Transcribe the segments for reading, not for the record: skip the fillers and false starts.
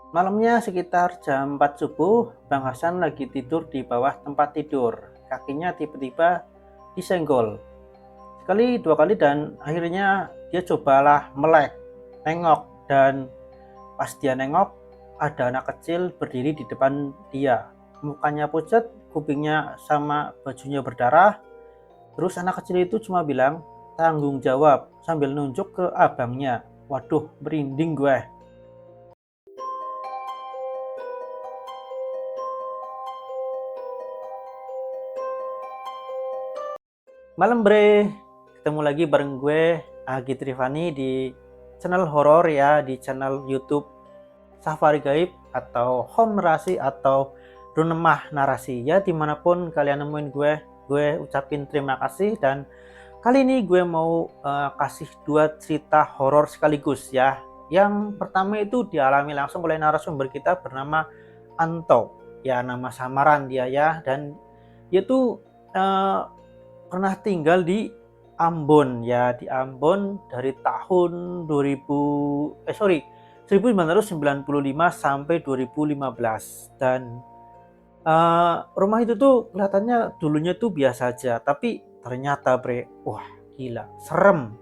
Malamnya sekitar jam 4 subuh, Bang Hasan lagi tidur di bawah tempat tidur. Kakinya tiba-tiba disenggol. Sekali, dua kali, dan akhirnya dia cobalah melek, nengok, dan pas dia nengok, ada anak kecil berdiri di depan dia. Mukanya pucat, kupingnya sama bajunya berdarah. Terus anak kecil itu cuma bilang, tanggung jawab, sambil nunjuk ke abangnya. Waduh, merinding gue. Malam bre, ketemu lagi bareng gue Agi Trivani di channel horor ya, di channel YouTube Safari Gaib atau Home Narasi atau Runemah Narasi ya, dimanapun kalian nemuin gue ucapin terima kasih. Dan kali ini gue mau kasih dua cerita horor sekaligus ya. Yang pertama itu dialami langsung oleh narasumber kita bernama Anto, ya nama samaran dia ya, dan dia tuh pernah tinggal di Ambon ya, di Ambon dari tahun 1995 sampai 2015. Dan rumah itu tuh kelihatannya dulunya tuh biasa aja, tapi ternyata bre, wah gila, serem.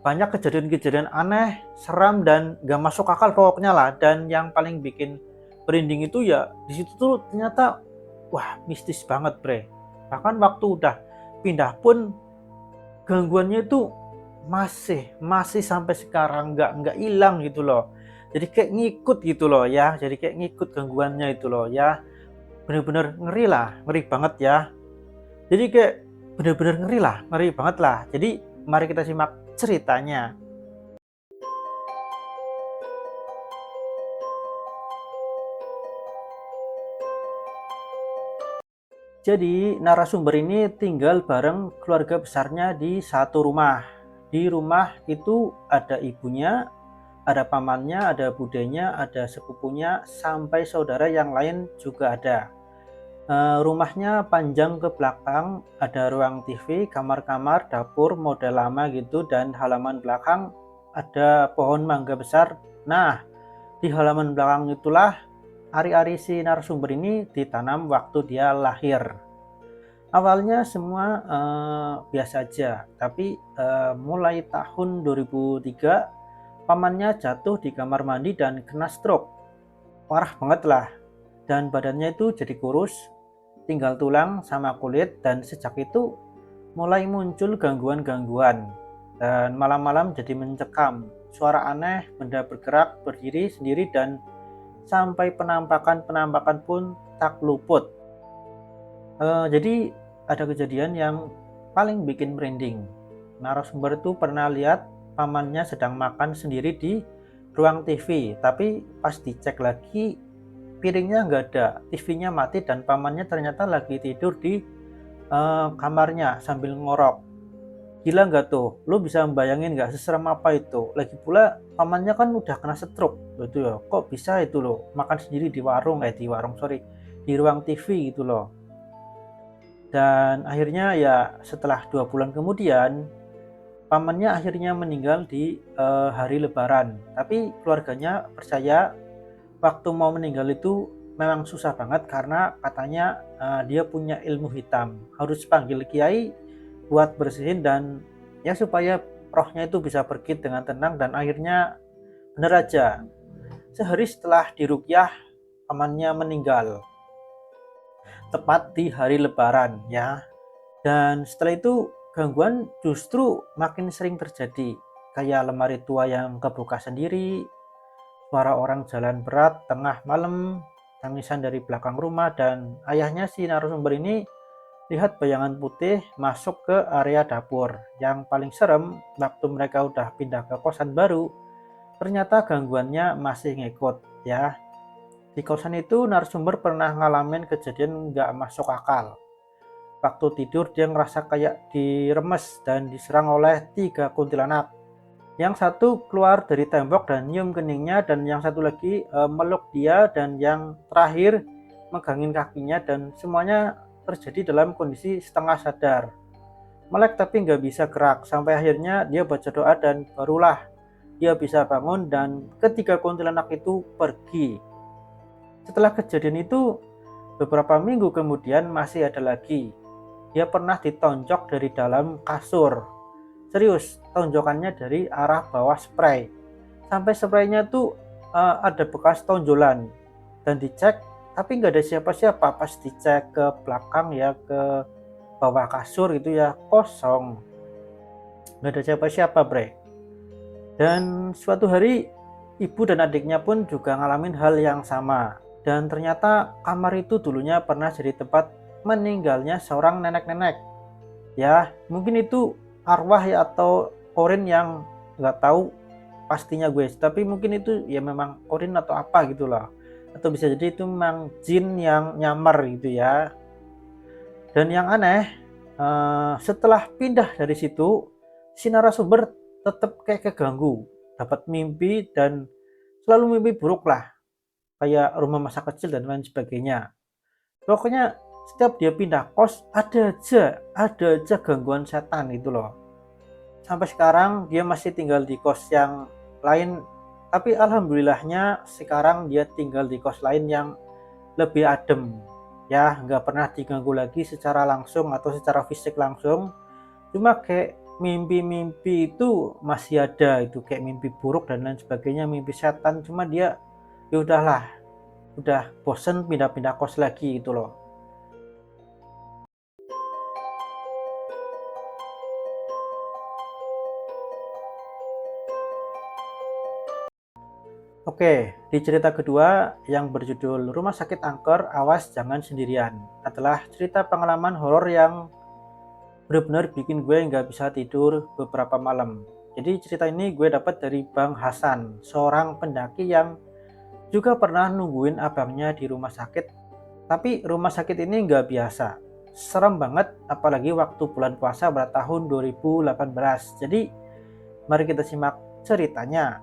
Banyak kejadian-kejadian aneh, seram, dan gak masuk akal pokoknya lah. Dan yang paling bikin merinding itu ya di situ tuh ternyata wah mistis banget bre. Bahkan waktu udah pindah pun gangguannya itu masih sampai sekarang nggak hilang gitu loh. Jadi kayak ngikut gitu loh ya, jadi kayak ngikut gangguannya itu loh ya. Bener-bener ngeri lah, ngeri banget ya. Jadi kayak bener-bener ngeri lah, ngeri banget lah. Jadi mari kita simak ceritanya. Jadi narasumber ini tinggal bareng keluarga besarnya di satu rumah. Di rumah itu ada ibunya, ada pamannya, ada budenya, ada sepupunya, sampai saudara yang lain juga ada. Rumahnya panjang ke belakang, ada ruang TV, kamar-kamar, dapur model lama gitu, dan halaman belakang ada pohon mangga besar. Nah, di halaman belakang itulah ari-ari si narasumber ini ditanam waktu dia lahir. Awalnya semua biasa aja, tapi mulai tahun 2003 pamannya jatuh di kamar mandi dan kena stroke. Parah banget lah. Dan badannya itu jadi kurus, tinggal tulang sama kulit, dan sejak itu mulai muncul gangguan-gangguan. Dan malam-malam jadi mencekam, suara aneh, benda bergerak, berdiri sendiri, dan sampai penampakan-penampakan pun tak luput. Jadi ada kejadian yang paling bikin merinding. Narasumber itu pernah lihat pamannya sedang makan sendiri di ruang TV, tapi pas dicek lagi piringnya nggak ada, TV-nya mati, dan pamannya ternyata lagi tidur di kamarnya sambil ngorok. Gila nggak tuh? Lu bisa membayangin nggak seserem apa itu? Lagi pula pamannya kan udah kena stroke, gitu ya. Kok bisa itu loh makan sendiri di warung, sorry, di ruang TV gitu loh. Dan akhirnya ya setelah 2 bulan kemudian pamannya akhirnya meninggal di hari Lebaran. Tapi keluarganya percaya waktu mau meninggal itu memang susah banget karena katanya dia punya ilmu hitam. Harus panggil kiai buat bersihin dan ya supaya rohnya itu bisa pergi dengan tenang. Dan akhirnya bener aja. Sehari setelah diruqyah pamannya meninggal. Tepat di hari Lebaran ya. Dan setelah itu gangguan justru makin sering terjadi. Kayak lemari tua yang kebuka sendiri, suara orang jalan berat tengah malam, tangisan dari belakang rumah, dan ayahnya si narasumber ini lihat bayangan putih masuk ke area dapur. Yang paling serem, waktu mereka udah pindah ke kosan baru, ternyata gangguannya masih ngikut ya. Di kosan itu narasumber pernah ngalamin kejadian nggak masuk akal. Waktu tidur dia ngerasa kayak diremes dan diserang oleh 3 kuntilanak. Yang satu keluar dari tembok dan nyium keningnya, dan yang satu lagi meluk dia, dan yang terakhir megangin kakinya, dan semuanya terjadi dalam kondisi setengah sadar. Melek tapi nggak bisa gerak, sampai akhirnya dia baca doa dan barulah dia bisa bangun dan ketiga kuntilanak itu pergi. Setelah kejadian itu, beberapa minggu kemudian masih ada lagi. Dia pernah ditonjok dari dalam kasur. Serius, tonjokannya dari arah bawah spray. Sampai spraynya tuh ada bekas tonjolan. Dan dicek, tapi nggak ada siapa-siapa. Pas dicek ke belakang ya, ke bawah kasur gitu ya, kosong. Nggak ada siapa-siapa, bre. Dan suatu hari, ibu dan adiknya pun juga ngalamin hal yang sama. Dan ternyata kamar itu dulunya pernah jadi tempat meninggalnya seorang nenek-nenek. Ya, mungkin itu arwah ya atau korin yang nggak tahu pastinya gue. Tapi mungkin itu ya memang korin atau apa gitu loh. Atau bisa jadi itu memang jin yang nyamar gitu ya. Dan yang aneh, setelah pindah dari situ, si narasumber tetap kayak keganggu. Dapat mimpi dan selalu mimpi buruk lah. Kayak rumah masa kecil dan lain sebagainya. Pokoknya setiap dia pindah kos ada aja gangguan setan itu loh. Sampai sekarang dia masih tinggal di kos yang lain, tapi alhamdulillahnya sekarang dia tinggal di kos lain yang lebih adem. Ya, nggak pernah diganggu lagi secara langsung atau secara fisik langsung. Cuma kayak mimpi-mimpi itu masih ada, itu kayak mimpi buruk dan lain sebagainya, mimpi setan. Cuma dia ya udahlah, udah bosen pindah-pindah kos lagi gitu loh. Oke, di cerita kedua yang berjudul Rumah Sakit Angker, Awas Jangan Sendirian adalah cerita pengalaman horor yang benar-benar bikin gue nggak bisa tidur beberapa malam. Jadi cerita ini gue dapat dari Bang Hasan, seorang pendaki yang juga pernah nungguin abangnya di rumah sakit. Tapi rumah sakit ini nggak biasa. Serem banget, apalagi waktu bulan puasa pada tahun 2018. Jadi, mari kita simak ceritanya.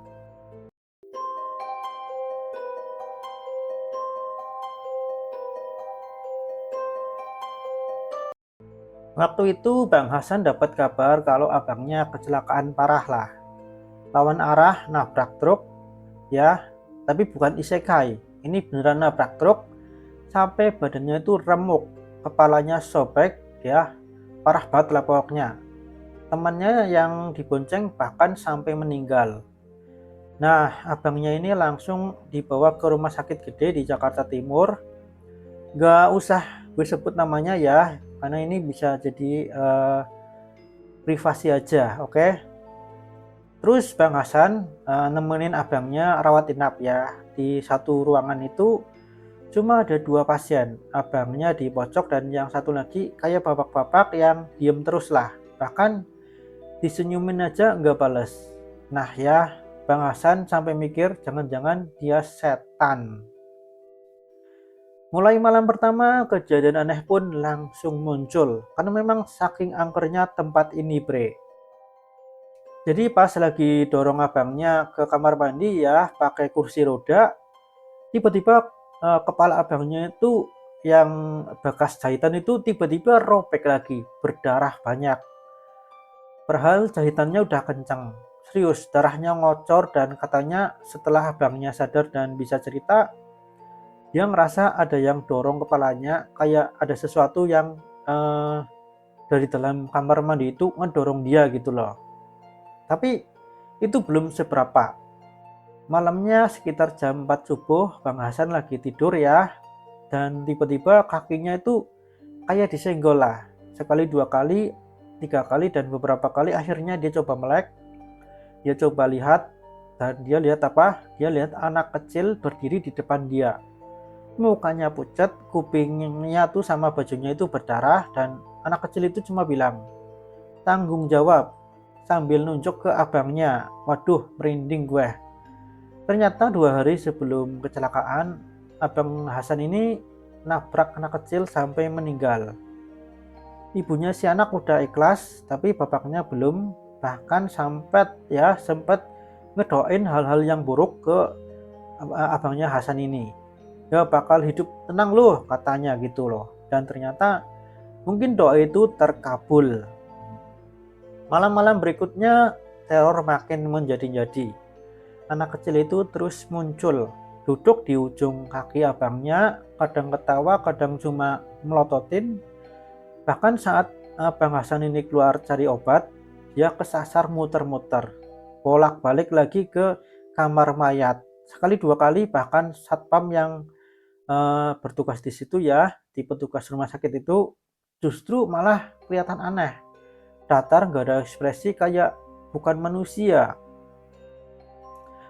Waktu itu Bang Hasan dapat kabar kalau abangnya kecelakaan parah lah. Lawan arah nabrak truk, ya, tapi bukan isekai. Ini beneran nabrak truk sampai badannya itu remuk, kepalanya sobek, ya, parah banget lah pokoknya. Temannya yang dibonceng bahkan sampai meninggal. Nah, abangnya ini langsung dibawa ke rumah sakit gede di Jakarta Timur. Gak usah gue sebut namanya ya, karena ini bisa jadi privasi aja, oke? Terus Bang Hasan nemenin abangnya rawat inap ya. Di satu ruangan itu cuma ada 2 pasien, abangnya di pojok dan yang satu lagi kayak bapak-bapak yang diem terus lah. Bahkan disenyumin aja nggak bales. Nah ya, Bang Hasan sampai mikir jangan-jangan dia setan. Mulai malam pertama, kejadian aneh pun langsung muncul. Karena memang saking angkernya tempat ini, bre. Jadi pas lagi dorong abangnya ke kamar mandi ya, pakai kursi roda, tiba-tiba kepala abangnya itu yang bekas jahitan itu tiba-tiba robek lagi, berdarah banyak. Padahal jahitannya udah kencang. Serius, darahnya ngocor dan katanya setelah abangnya sadar dan bisa cerita, dia ngerasa ada yang dorong kepalanya, kayak ada sesuatu yang dari dalam kamar mandi itu ngedorong dia gitu loh. Tapi itu belum seberapa. Malamnya sekitar jam 4 subuh, Bang Hasan lagi tidur ya, dan tiba-tiba kakinya itu kayak disenggol lah. Sekali, 2 kali, 3 kali, dan beberapa kali akhirnya dia coba melek. Dia coba lihat, dan dia lihat apa? Dia lihat anak kecil berdiri di depan dia. Mukanya pucat, kupingnya tuh sama bajunya itu berdarah, dan anak kecil itu cuma bilang, "Tanggung jawab," sambil nunjuk ke abangnya. Waduh, merinding gue. Ternyata 2 hari sebelum kecelakaan, abang Hasan ini nabrak anak kecil sampai meninggal. Ibunya si anak udah ikhlas, tapi bapaknya belum. Bahkan sempat ngedoain hal-hal yang buruk ke abangnya Hasan ini. Ya bakal hidup tenang loh katanya gitu loh. Dan ternyata mungkin doa itu terkabul. Malam-malam berikutnya teror makin menjadi-jadi. Anak kecil itu terus muncul. duduk di ujung kaki abangnya, kadang ketawa, kadang cuma melototin. Bahkan saat Bang Hasan ini keluar cari obat, dia kesasar muter-muter, bolak-balik lagi ke kamar mayat. Sekali dua kali bahkan satpam yang bertugas di situ ya, di petugas rumah sakit itu justru malah kelihatan aneh. Datar, nggak ada ekspresi, kayak bukan manusia.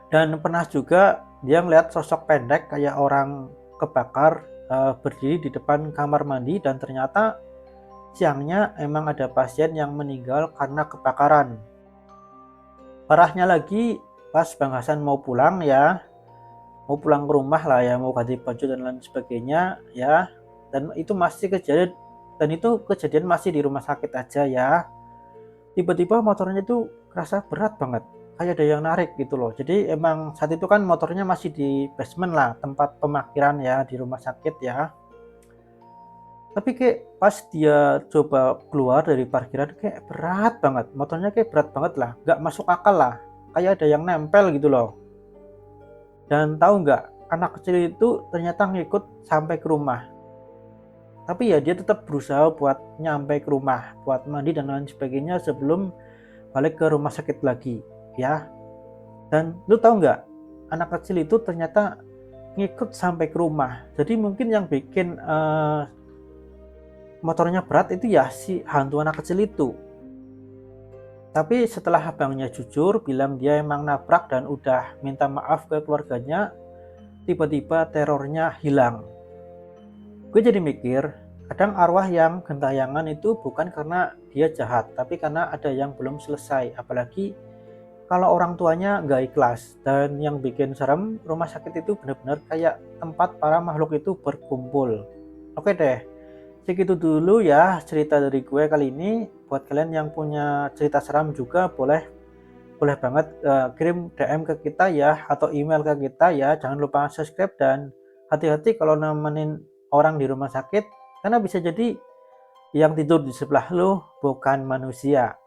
Dan pernah juga dia ngeliat sosok pendek kayak orang kebakar berdiri di depan kamar mandi, dan ternyata siangnya emang ada pasien yang meninggal karena kebakaran. Parahnya lagi, pas Bang Hasan mau pulang ya, mau pulang ke rumah lah ya, mau ganti baju dan lain sebagainya ya, dan itu kejadian masih di rumah sakit aja ya. Tiba-tiba motornya itu kerasa berat banget, kayak ada yang narik gitu loh. Jadi emang saat itu kan motornya masih di basement lah, tempat pemarkiran ya di rumah sakit ya. Tapi kayak pas dia coba keluar dari parkiran, kayak berat banget, motornya kayak berat banget lah, nggak masuk akal lah, kayak ada yang nempel gitu loh. Dan tahu nggak, anak kecil itu ternyata ngikut sampai ke rumah. Tapi ya dia tetap berusaha buat nyampe ke rumah, buat mandi dan lain sebagainya sebelum balik ke rumah sakit lagi ya. Dan lu tahu nggak, anak kecil itu ternyata ngikut sampai ke rumah. Jadi mungkin yang bikin motornya berat itu ya si hantu anak kecil itu. Tapi setelah abangnya jujur bilang dia emang nabrak dan udah minta maaf ke keluarganya, tiba-tiba terornya hilang. Gue jadi mikir, kadang arwah yang gentayangan itu bukan karena dia jahat, tapi karena ada yang belum selesai. Apalagi kalau orang tuanya nggak ikhlas. Dan yang bikin serem, rumah sakit itu benar-benar kayak tempat para makhluk itu berkumpul. Oke deh, segitu dulu ya cerita dari gue kali ini. Buat kalian yang punya cerita seram juga boleh banget kirim DM ke kita ya, atau email ke kita ya. Jangan lupa subscribe dan hati-hati kalau nemenin orang di rumah sakit, karena bisa jadi yang tidur di sebelah lo bukan manusia.